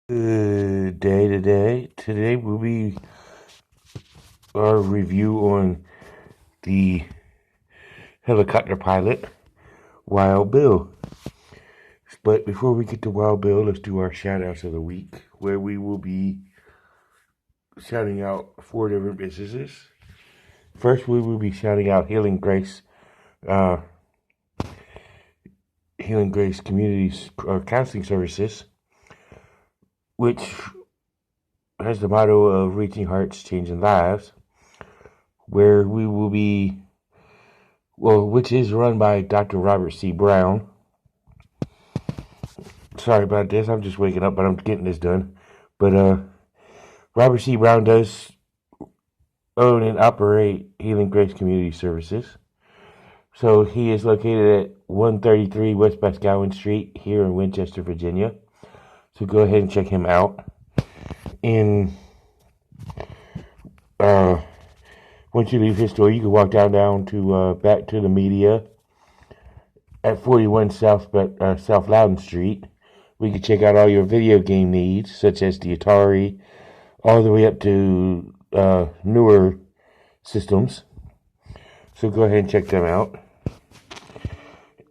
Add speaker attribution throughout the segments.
Speaker 1: Good day today. Today will be our review on the helicopter pilot, Wild Bill. But before we get to Wild Bill, let's do our shout outs of the week, where we will be shouting out 4 different businesses. First, we will be shouting out uh, Healing Grace Communities Counseling Services, which has the motto of reaching hearts, changing lives, where we will be which is run by Dr. Robert C. Brown. Sorry about this. I'm just waking up, but I'm getting this done. But Robert C. Brown does own and operate Healing Grace Community Services. So he is located at 133 West Boscawen Street here in Winchester, Virginia. So go ahead and check him out. And once you leave his store, you can walk down to back to the media at 41 South Loudon Street. We can check out all your video game needs, such as the Atari, all the way up to newer systems. So go ahead and check them out.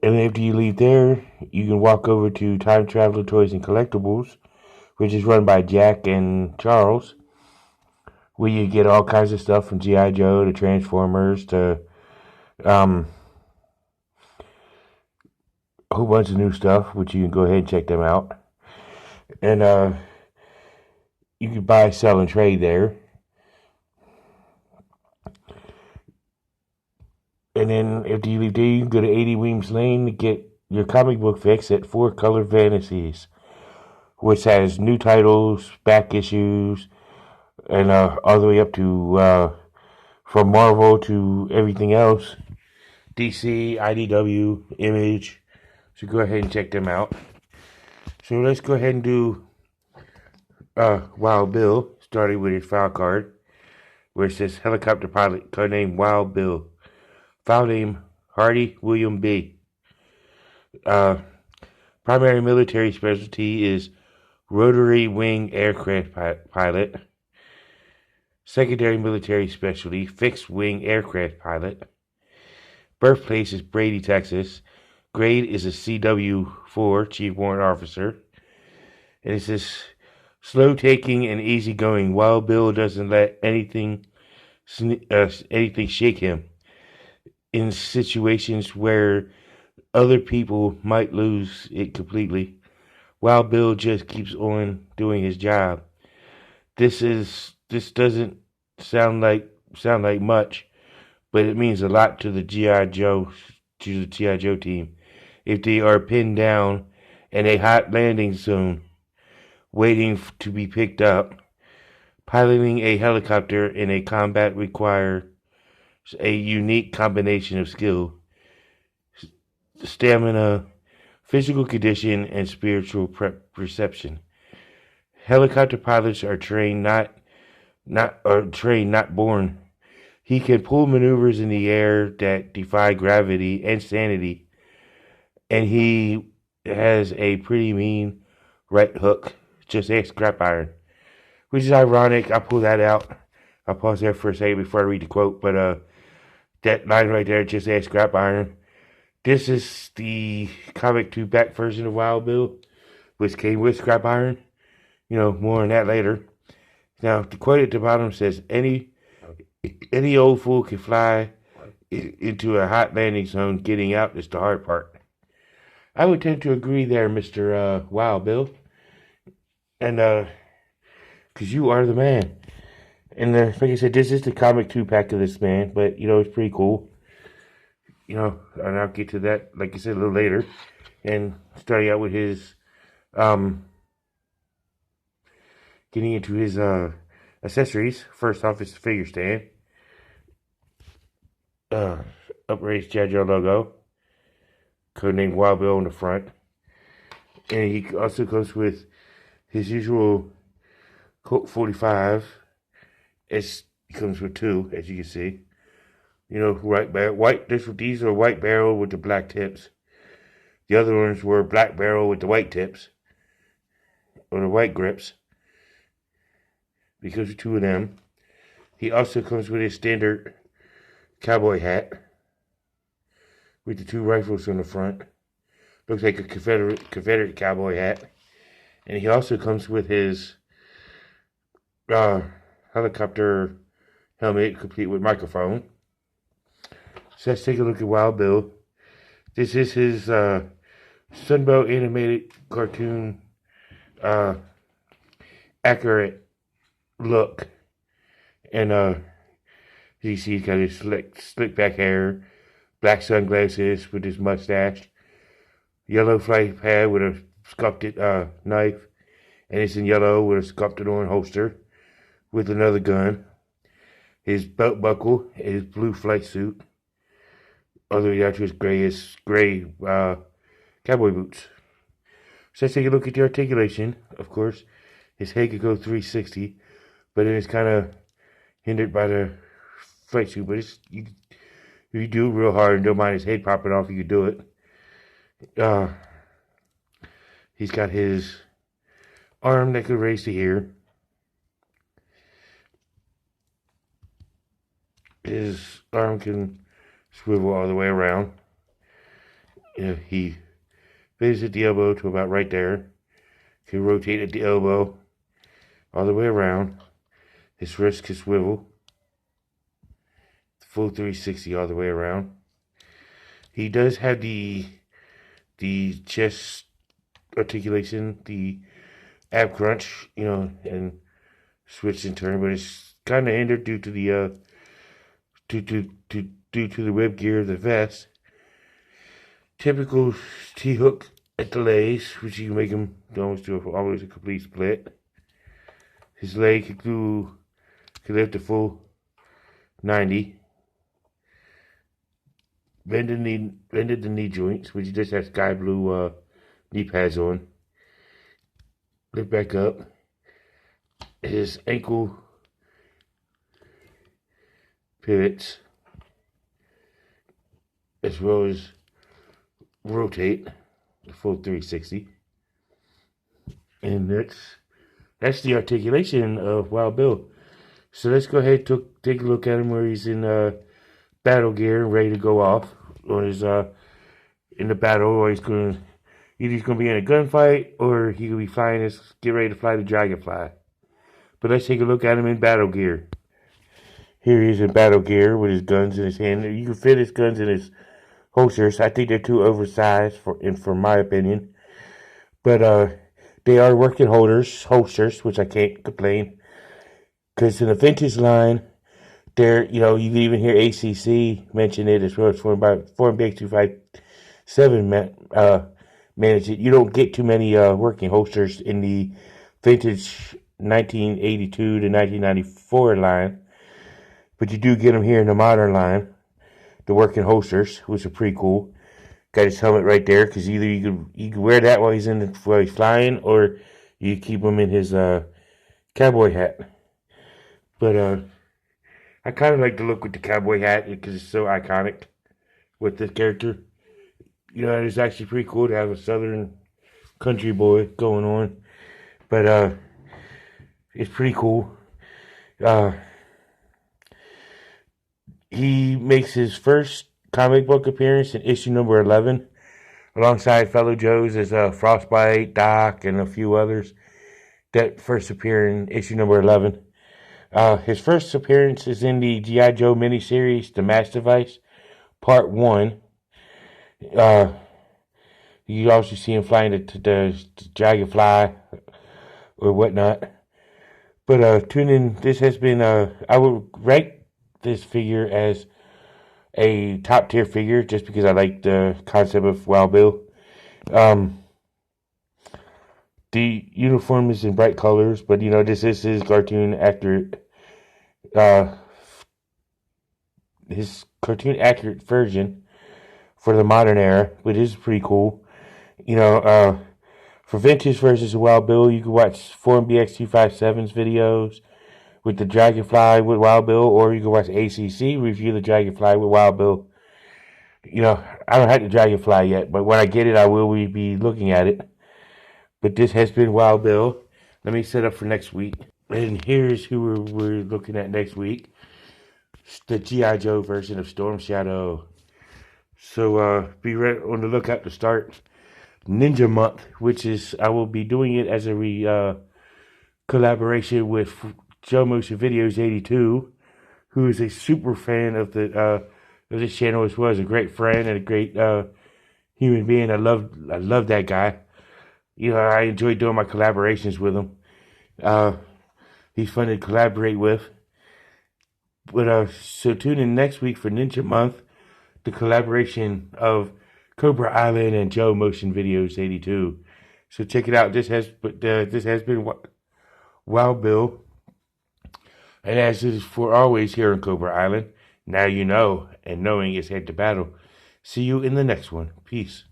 Speaker 1: And after you leave there, you can walk over to Time Traveler Toys and Collectibles, which is run by Jack and Charles, where you get all kinds of stuff from G.I. Joe to Transformers to a whole bunch of new stuff, which you can go ahead and check them out. And you can buy, sell, and trade there. And then after you leave there, you can go to 80 Weems Lane to get your comic book fix at 4 Color Fantasies, which has new titles, back issues, and all the way up to from Marvel to everything else, DC, IDW, Image. So go ahead and check them out. So let's go ahead and do Wild Bill, starting with his file card, where it says helicopter pilot, codename Wild Bill. File name Hardy William B. Primary military specialty is rotary wing aircraft pilot. Secondary military specialty, fixed wing aircraft pilot. Birthplace is Brady, Texas. Grade is a CW4, Chief Warrant Officer. And it says, slow taking and easygoing. Wild Bill doesn't let anything shake him. In situations where other people might lose it completely, Wild Bill just keeps on doing his job. This doesn't sound like much, but it means a lot to the G.I. Joe team. If they are pinned down in a hot landing zone, waiting to be picked up, piloting a helicopter in a combat requires a unique combination of skill, stamina, physical condition, and spiritual perception. Helicopter pilots are trained, not born. He can pull maneuvers in the air that defy gravity and sanity, and he has a pretty mean right hook. Just ask scrap iron, which is ironic. I pull that out. I'll pause there for a second before I read the quote, but that line right there, just ask scrap iron. This is the comic 2-pack version of Wild Bill, which came with scrap iron. More on that later. Now, the quote at the bottom says, any old fool can fly into a hot landing zone. Getting out is the hard part. I would tend to agree there, Mr. Wild Bill. And, because you are the man. And like I said, this is the comic 2-pack of this man, but, it's pretty cool. And I'll get to that, like I said, a little later. And starting out with his, getting into his accessories. First off, it's the figure stand. Upraised G.I. Joe logo. Codenamed Wild Bill on the front. And he also goes with his usual Colt 45. It comes with 2, as you can see. White. These are white barrel with the black tips. The other ones were black barrel with the white tips. or the white grips. Because of two of them. He also comes with his standard cowboy hat with the two rifles on the front. Looks like a Confederate cowboy hat. And he also comes with his helicopter helmet complete with microphone. So let's take a look at Wild Bill. This is his Sunbow animated cartoon accurate look. And you see he's got his slick back hair, black sunglasses with his mustache, yellow fly pad with a sculpted knife, and it's in yellow with a sculpted on holster with another gun. His belt buckle, his blue flight suit, all the way down to his gray cowboy boots. So let's take a look at the articulation. Of course, his head could go 360, but it is kind of hindered by the flight suit. But if you do it real hard and don't mind his head popping off, you can do it. He's got his arm that could raise to here. His arm can swivel all the way around. He bends at the elbow to about right there. Can rotate at the elbow all the way around. His wrist can swivel. Full 360 all the way around. He does have the chest articulation, the ab crunch, and switch and turn, but it's kind of hindered due to the due to the rib gear of the vest. Typical T-hook at the legs, which you can make him almost do always a complete split. His leg can lift a full 90. Bended the knee joints, which he just has sky blue knee pads on. Lift back up. His ankle pivots, as well as rotate the full 360. And that's the articulation of Wild Bill. So let's go ahead and take a look at him where he's in battle gear and ready to go off on his in the battle, or he's gonna be in a gunfight, or he could be get ready to fly the Dragonfly. But let's take a look at him in battle gear. Here he is in battle gear with his guns in his hand. You can fit his guns in his holsters. I think they're too oversized for my opinion. But they are working holsters, which I can't complain. Because in the vintage line, you can even hear ACC mention it as well. It's Foreign BX 257 manage it. You don't get too many working holsters in the vintage 1982 to 1994 line. But you do get them here in the modern line, the working holsters, which are pretty cool. Got his helmet right there, because either you can wear that while he's flying, or you keep him in his cowboy hat. But I kind of like the look with the cowboy hat because it's so iconic with this character. It's actually pretty cool to have a southern country boy going on. But it's pretty cool. He makes his first comic book appearance in issue number 11, alongside fellow Joes as Frostbite, Doc, and a few others that first appear in issue number 11. His first appearance is in the G.I. Joe miniseries, The Mass Device, Part 1. You also see him flying the Dragonfly or whatnot. But tune in. This has been, I would rank this figure as a top tier figure just because I like the concept of Wild Bill. The uniform is in bright colors, but this is his cartoon accurate. His cartoon accurate version for the modern era, but it is pretty cool. For vintage versions of Wild Bill, you can watch Foreign BX 257's videos with the Dragonfly with Wild Bill, or you can watch ACC review the Dragonfly with Wild Bill. I don't have the Dragonfly yet, but when I get it, I will be looking at it. But this has been Wild Bill. let me set up for next week. And here's who we're looking at next week. It's the G.I. Joe version of Storm Shadow. So be ready on the lookout to start Ninja Month, which is I will be doing it as a collaboration with Joe Motion Videos 82, who is a super fan of this channel as well. As a great friend and a great human being. I love that guy. You know, I enjoy doing my collaborations with him. He's fun to collaborate with. But so tune in next week for Ninja Month, the collaboration of Cobra Island and Joe Motion Videos 82. So check it out. This has been Wild Bill, and as is for always here in Cobra Island. Now you know, and knowing is head to battle. See you in the next one. Peace.